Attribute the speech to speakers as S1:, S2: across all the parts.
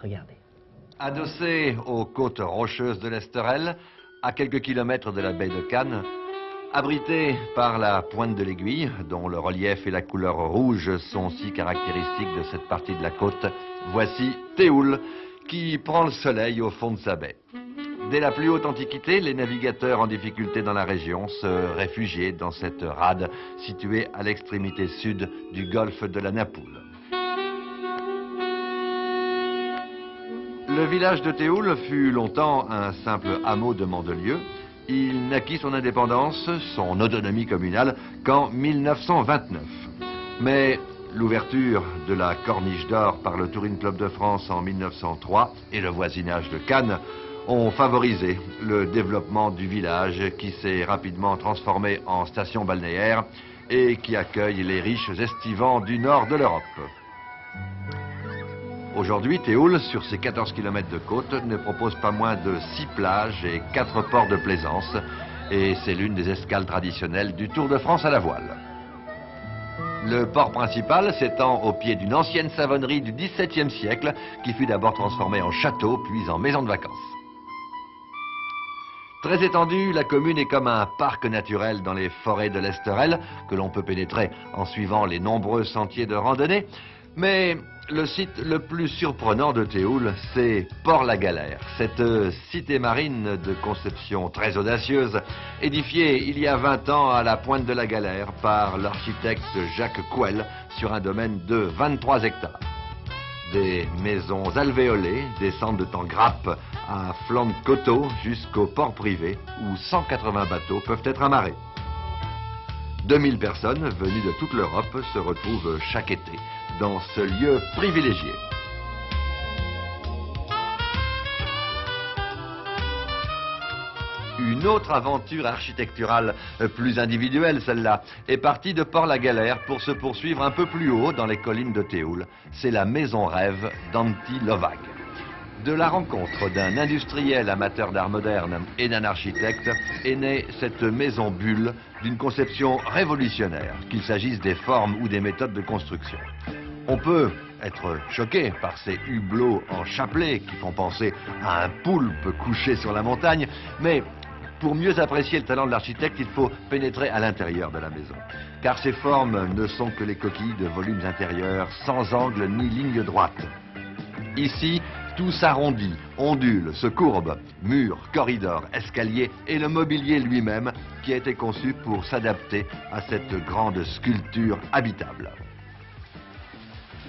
S1: Regardez.
S2: Adossé aux côtes rocheuses de l'Esterel, à quelques kilomètres de la baie de Cannes, abrité par la pointe de l'Aiguille, dont le relief et la couleur rouge sont si caractéristiques de cette partie de la côte, voici Théoul, qui prend le soleil au fond de sa baie. Dès la plus haute antiquité, les navigateurs en difficulté dans la région se réfugiaient dans cette rade située à l'extrémité sud du golfe de la Napoule. Le village de Théoul fut longtemps un simple hameau de Mandelieu. Il naquit son indépendance, son autonomie communale, qu'en 1929. Mais l'ouverture de la Corniche d'Or par le Touring Club de France en 1903 et le voisinage de Cannes ont favorisé le développement du village qui s'est rapidement transformé en station balnéaire et qui accueille les riches estivants du nord de l'Europe. Aujourd'hui, Théoul, sur ses 14 km de côte, ne propose pas moins de 6 plages et 4 ports de plaisance. Et c'est l'une des escales traditionnelles du Tour de France à la voile. Le port principal s'étend au pied d'une ancienne savonnerie du XVIIe siècle qui fut d'abord transformée en château puis en maison de vacances. Très étendue, la commune est comme un parc naturel dans les forêts de l'Esterel que l'on peut pénétrer en suivant les nombreux sentiers de randonnée. Mais le site le plus surprenant de Théoul, c'est Port-la-Galère, cette cité marine de conception très audacieuse, édifiée il y a 20 ans à la pointe de la Galère par l'architecte Jacques Couel sur un domaine de 23 hectares. Des maisons alvéolées descendent de en grappe à flanc de coteau jusqu'au port privé où 180 bateaux peuvent être amarrés. 2000 personnes venues de toute l'Europe se retrouvent chaque été dans ce lieu privilégié. Une autre aventure architecturale, plus individuelle celle-là, est partie de Port-la-Galère pour se poursuivre un peu plus haut dans les collines de Théoul. C'est la maison rêve d'Antti Lovag. De la rencontre d'un industriel amateur d'art moderne et d'un architecte est née cette maison bulle d'une conception révolutionnaire, qu'il s'agisse des formes ou des méthodes de construction. On peut être choqué par ces hublots en chapelet qui font penser à un poulpe couché sur la montagne, mais pour mieux apprécier le talent de l'architecte, il faut pénétrer à l'intérieur de la maison. Car ces formes ne sont que les coquilles de volumes intérieurs, sans angle ni ligne droite. Ici, tout s'arrondit, ondule, se courbe. Murs, corridors, escaliers et le mobilier lui-même qui a été conçu pour s'adapter à cette grande sculpture habitable.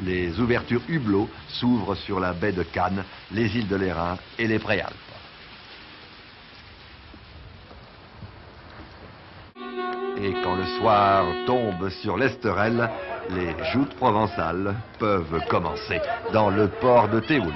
S2: Les ouvertures hublots s'ouvrent sur la baie de Cannes, les îles de l'Airain et les Préalpes. Et quand le soir tombe sur l'Esterel, les joutes provençales peuvent commencer dans le port de Théoul.